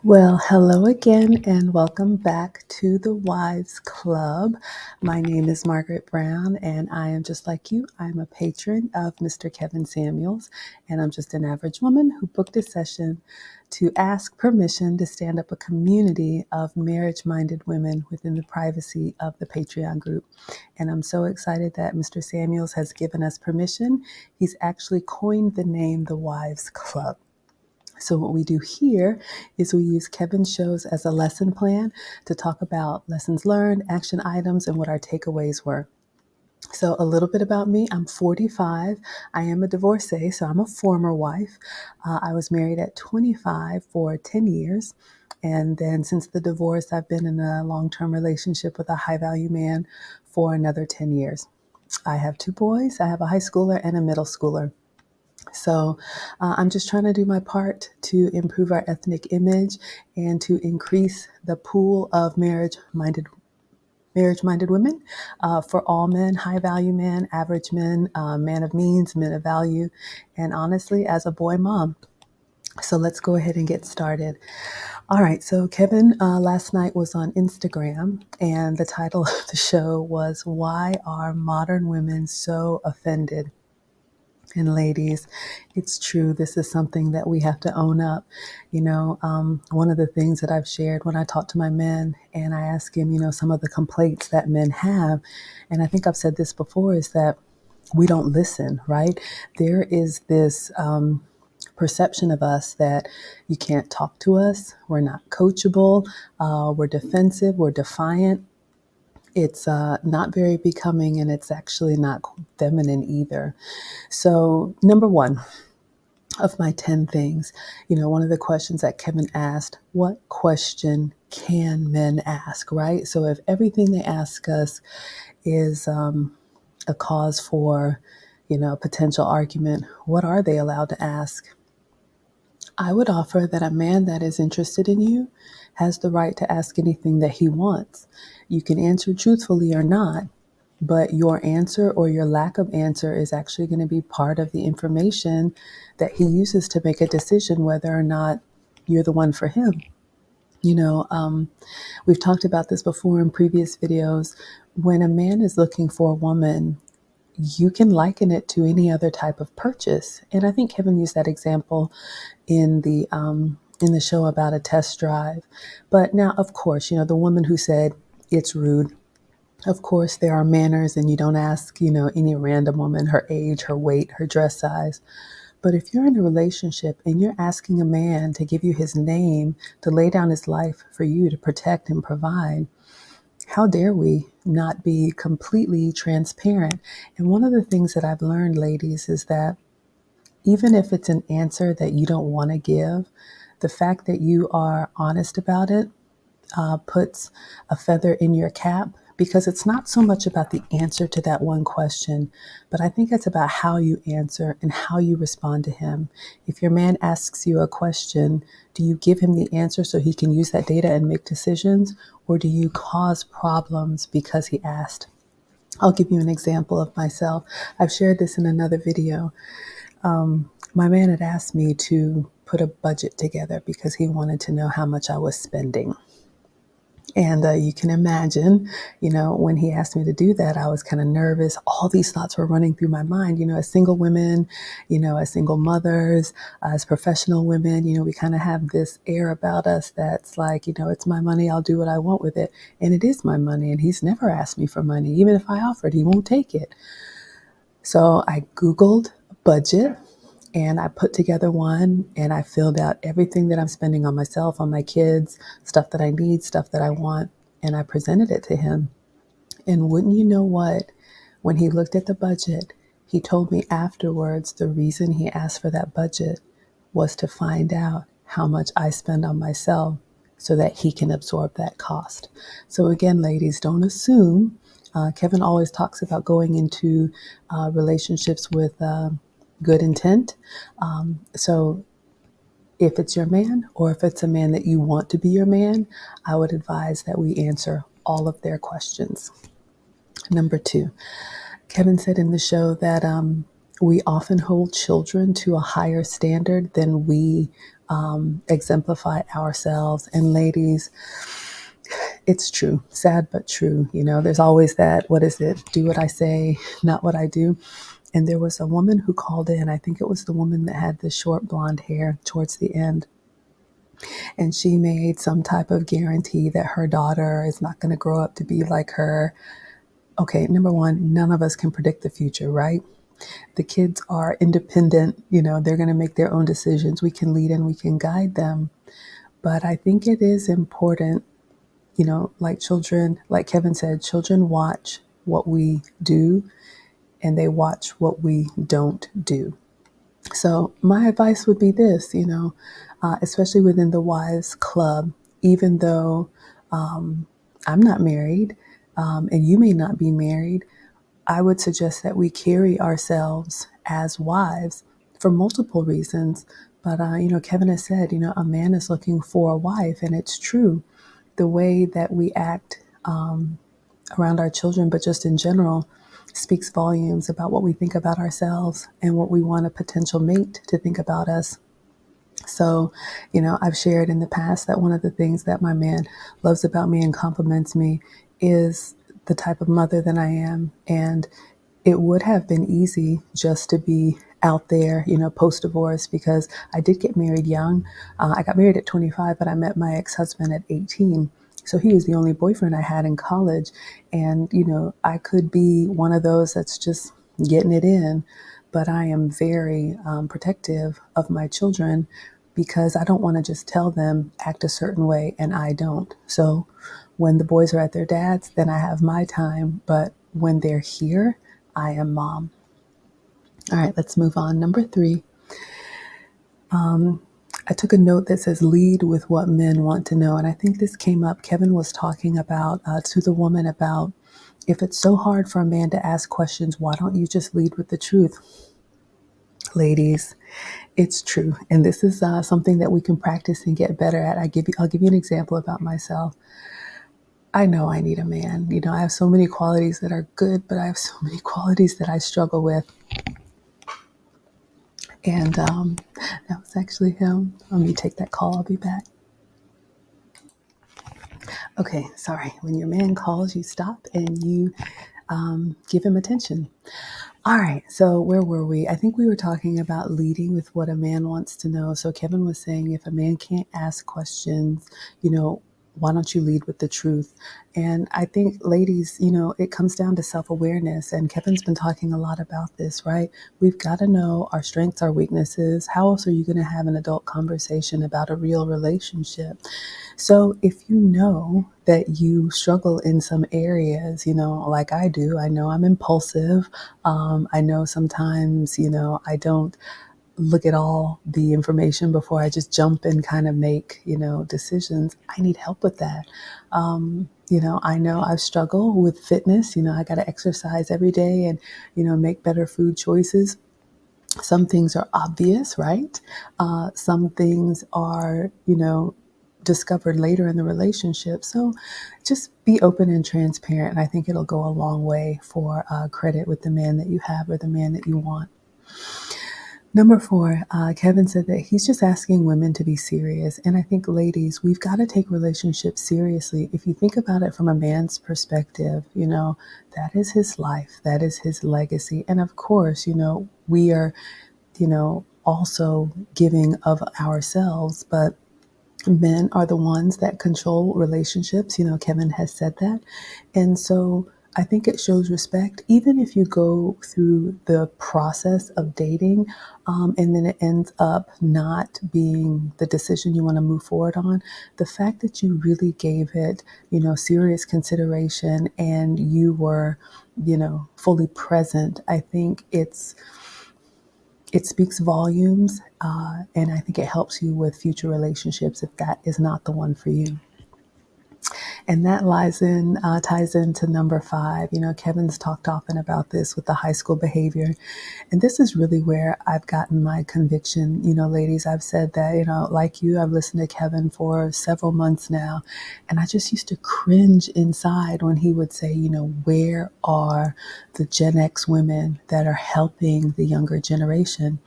Well, hello again, and welcome back to the Wives Club. My name is Margaret Brown, and I am just like you. I'm a patron of Mr. Kevin Samuels, and I'm just an average woman who booked a session to ask permission to stand up a community of marriage minded women within the privacy of the Patreon group. And I'm so excited that Mr. Samuels has given us permission. He's actually coined the name the Wives Club. So, what we do here is we use Kevin's shows as a lesson plan to talk about lessons learned, action items, and what our takeaways were. So, a little bit about me: I'm 45. I am a divorcee, so I'm a former wife. I was married at 25 for 10 years. And then, since the divorce, I've been in a long term relationship with a high value man for another 10 years. I have two boys. I have a high schooler and a middle schooler. So I'm just trying to do my part to improve our ethnic image and to increase the pool of marriage-minded women for all men, high-value men, average men, man of means, men of value, and honestly, as a boy mom. So let's go ahead and get started. All right, so Kevin last night was on Instagram, and the title of the show was "Why Are Modern Women So Offended?" And ladies, it's true. This is something that we have to own up. One of the things that I've shared when I talk to my men and I ask him, some of the complaints that men have, and I think I've said this before, is that we don't listen, right? There is this perception of us that you can't talk to us, we're not coachable, we're defensive, we're defiant. It's not very becoming, and it's actually not feminine either. So, number one of my 10 things, one of the questions that Kevin asked: what question can men ask, right? So, if everything they ask us is a cause for, potential argument, what are they allowed to ask? I would offer that a man that is interested in you has the right to ask anything that he wants. You can answer truthfully or not, but your answer or your lack of answer is actually going to be part of the information that he uses to make a decision whether or not you're the one for him. You know, um, we've talked about this before in previous videos. When a man is looking for a woman, you can liken it to any other type of purchase. And I think Kevin used that example in the show about a test drive. But now, of course, the woman who said it's rude, of course, there are manners, and you don't ask, any random woman her age, her weight, her dress size. But if you're in a relationship and you're asking a man to give you his name, to lay down his life for you to protect and provide, how dare we not be completely transparent? And one of the things that I've learned, ladies, is that even if it's an answer that you don't want to give, the fact that you are honest about it puts a feather in your cap, because it's not so much about the answer to that one question, but I think it's about how you answer and how you respond to him. If your man asks you a question, do you give him the answer so he can use that data and make decisions, or do you cause problems because he asked? I'll give you an example of myself. I've shared this in another video. My man had asked me to put a budget together because he wanted to know how much I was spending. And you can imagine, when he asked me to do that, I was kind of nervous. All these thoughts were running through my mind, as single women, as single mothers, as professional women, we kind of have this air about us that's like, it's my money, I'll do what I want with it. And it is my money, and he's never asked me for money. Even if I offered, he won't take it. So I Googled budget, and I put together one, and I filled out everything that I'm spending on myself, on my kids, stuff that I need, stuff that I want, and I presented it to him. And wouldn't you know what? When he looked at the budget, he told me afterwards the reason he asked for that budget was to find out how much I spend on myself so that he can absorb that cost. So, again, ladies, don't assume. Kevin always talks about going into relationships with good intent. So, if it's your man, or if it's a man that you want to be your man, I would advise that we answer all of their questions. Number two, Kevin said in the show that we often hold children to a higher standard than we exemplify ourselves. And ladies, it's true, sad but true. There's always that, what is it? Do what I say, not what I do. And there was a woman who called in. I think it was the woman that had the short blonde hair towards the end. And she made some type of guarantee that her daughter is not going to grow up to be like her. Okay, number one, none of us can predict the future, right? The kids are independent. They're going to make their own decisions. We can lead and we can guide them. But I think it is important, like children, like Kevin said, children watch what we do and they watch what we don't do. So my advice would be this, especially within the wives club, even though I'm not married and you may not be married, I would suggest that we carry ourselves as wives for multiple reasons. But, Kevin has said, a man is looking for a wife, and it's true. The way that we act around our children, but just in general, speaks volumes about what we think about ourselves and what we want a potential mate to think about us. So, I've shared in the past that one of the things that my man loves about me and compliments me is the type of mother that I am. And it would have been easy just to be out there, post divorce, because I did get married young. I got married at 25, but I met my ex husband at 18. So he was the only boyfriend I had in college. And, I could be one of those that's just getting it in, but I am very protective of my children because I don't want to just tell them act a certain way and I don't. So when the boys are at their dad's, then I have my time. But when they're here, I am mom. All right, let's move on. Number 3, I took a note that says lead with what men want to know. And I think this came up. Kevin was talking about to the woman about if it's so hard for a man to ask questions, why don't you just lead with the truth? Ladies, it's true. And this is something that we can practice and get better at. I'll give you an example about myself. I know I need a man. I have so many qualities that are good, but I have so many qualities that I struggle with. And that was actually him. Let me take that call. I'll be back. Okay, sorry. When your man calls, you stop and you give him attention. All right, so where were we? I think we were talking about leading with what a man wants to know. So Kevin was saying if a man can't ask questions, why don't you lead with the truth? And I think, ladies, it comes down to self-awareness. And Kevin's been talking a lot about this, right? We've got to know our strengths, our weaknesses. How else are you going to have an adult conversation about a real relationship? So if you know that you struggle in some areas, like I do, I know I'm impulsive. I know sometimes, I don't look at all the information before I just jump and kind of make, decisions. I need help with that. I know I've struggled with fitness. I got to exercise every day and, make better food choices. Some things are obvious, right? Some things are, discovered later in the relationship. So just be open and transparent. I think it'll go a long way for credit with the man that you have or the man that you want. Number 4, Kevin said that he's just asking women to be serious. And I think, ladies, we've got to take relationships seriously. If you think about it from a man's perspective, that is his life, that is his legacy. And of course, we are, also giving of ourselves, but men are the ones that control relationships. Kevin has said that. And so I think it shows respect, even if you go through the process of dating and then it ends up not being the decision you want to move forward on. The fact that you really gave it, serious consideration and you were, fully present, I think it speaks volumes, and I think it helps you with future relationships if that is not the one for you. And that ties into number 5. Kevin's talked often about this with the high school behavior. And this is really where I've gotten my conviction. Ladies, I've said that, like you, I've listened to Kevin for several months now. And I just used to cringe inside when he would say, where are the Gen X women that are helping the younger generation?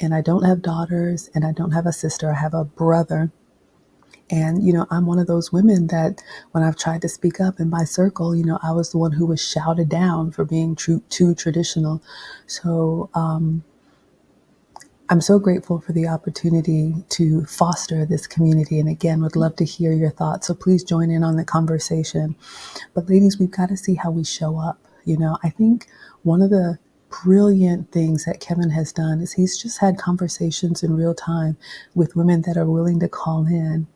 And I don't have daughters and I don't have a sister. I have a brother. And, I'm one of those women that when I've tried to speak up in my circle, I was the one who was shouted down for being too traditional. So, I'm so grateful for the opportunity to foster this community. And again, would love to hear your thoughts. So please join in on the conversation. But ladies, we've got to see how we show up. I think one of the brilliant things that Kevin has done is he's just had conversations in real time with women that are willing to call in.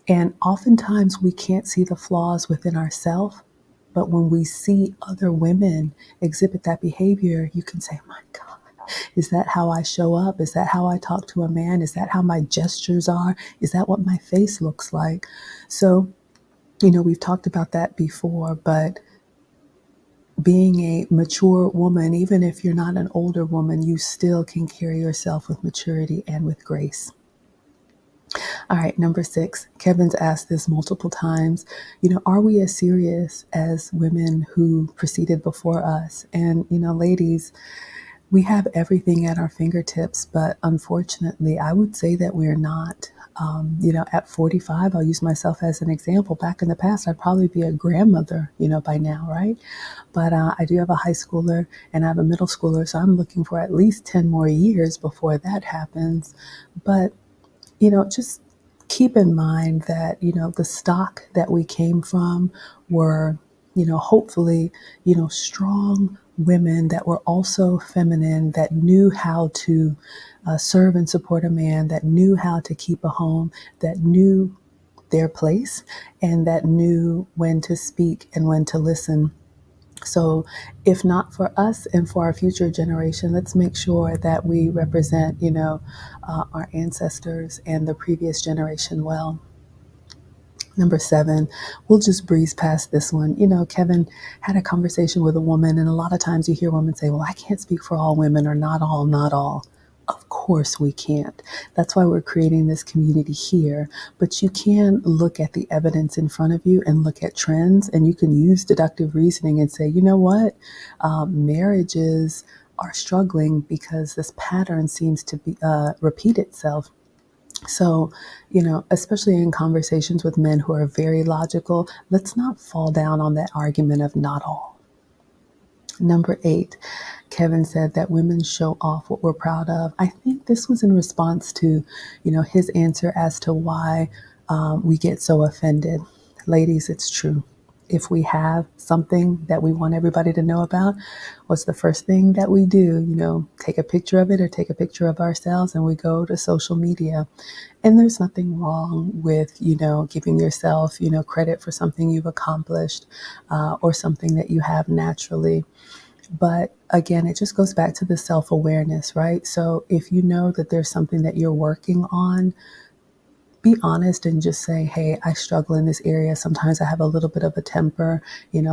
And oftentimes we can't see the flaws within ourselves. But when we see other women exhibit that behavior, you can say, my God, is that how I show up? Is that how I talk to a man? Is that how my gestures are? Is that what my face looks like? So, we've talked about that before, but being a mature woman, even if you're not an older woman, you still can carry yourself with maturity and with grace. All right, number 6, Kevin's asked this multiple times, are we as serious as women who proceeded before us? And, ladies, we have everything at our fingertips, but unfortunately, I would say that we're not. At 45, I'll use myself as an example. Back in the past, I'd probably be a grandmother, by now, right? But I do have a high schooler and I have a middle schooler, so I'm looking for at least 10 more years before that happens. But, just keep in mind that, the stock that we came from were, hopefully, strong women that were also feminine, that knew how to serve and support a man, that knew how to keep a home, that knew their place, and that knew when to speak and when to listen. So, if not for us and for our future generation, let's make sure that we represent, our ancestors and the previous generation well. Number 7, we'll just breeze past this one. Kevin had a conversation with a woman, and a lot of times you hear women say, well, I can't speak for all women, or not all, not all. Of course we can't. That's why we're creating this community here. But you can look at the evidence in front of you and look at trends, and you can use deductive reasoning and say, you know what? Marriages are struggling because this pattern seems to be repeat itself. So, especially in conversations with men who are very logical, let's not fall down on that argument of not all. Number 8, Kevin said that women show off what we're proud of. I think this was in response to, his answer as to why we get so offended. Ladies, it's true. If we have something that we want everybody to know about, what's the first thing that we do? Take a picture of it or take a picture of ourselves and we go to social media. And there's nothing wrong with, giving yourself, credit for something you've accomplished or something that you have naturally. But again, it just goes back to the self-awareness, right? So if you know that there's something that you're working on, be honest and just say, hey, I struggle in this area. Sometimes I have a little bit of a temper,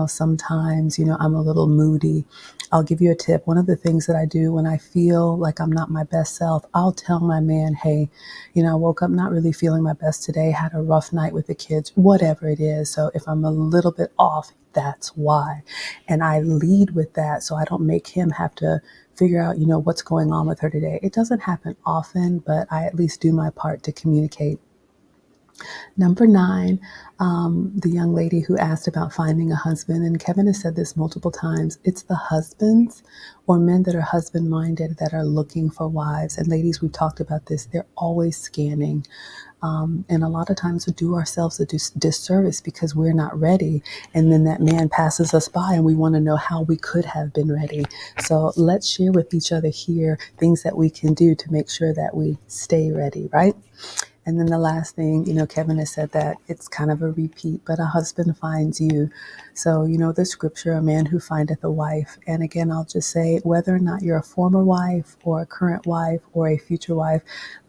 sometimes, I'm a little moody. I'll give you a tip. One of the things that I do when I feel like I'm not my best self, I'll tell my man, hey, I woke up not really feeling my best today, had a rough night with the kids, whatever it is. So if I'm a little bit off, that's why. And I lead with that so I don't make him have to figure out, what's going on with her today. It doesn't happen often, but I at least do my part to communicate. Number 9, the young lady who asked about finding a husband, and Kevin has said this multiple times, it's the husbands or men that are husband-minded that are looking for wives. And ladies, we've talked about this, they're always scanning. And a lot of times we do ourselves a disservice because we're not ready. And then that man passes us by and we want to know how we could have been ready. So let's share with each other here things that we can do to make sure that we stay ready, right? And then the last thing, Kevin has said that it's kind of a repeat, but a husband finds you. So, the scripture, a man who findeth a wife. And again, I'll just say, whether or not you're a former wife or a current wife or a future wife,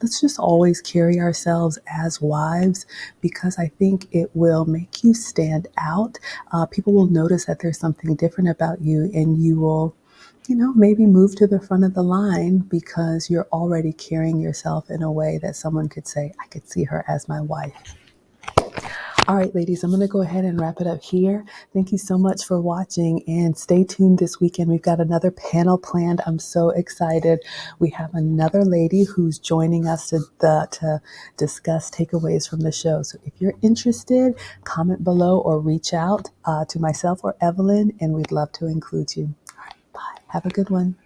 let's just always carry ourselves as wives, because I think it will make you stand out. People will notice that there's something different about you, and you will maybe move to the front of the line because you're already carrying yourself in a way that someone could say, I could see her as my wife. All right, ladies, I'm going to go ahead and wrap it up here. Thank you so much for watching and stay tuned this weekend. We've got another panel planned. I'm so excited. We have another lady who's joining us to discuss takeaways from the show. So if you're interested, comment below or reach out to myself or Evelyn, and we'd love to include you. All right, bye. Have a good one.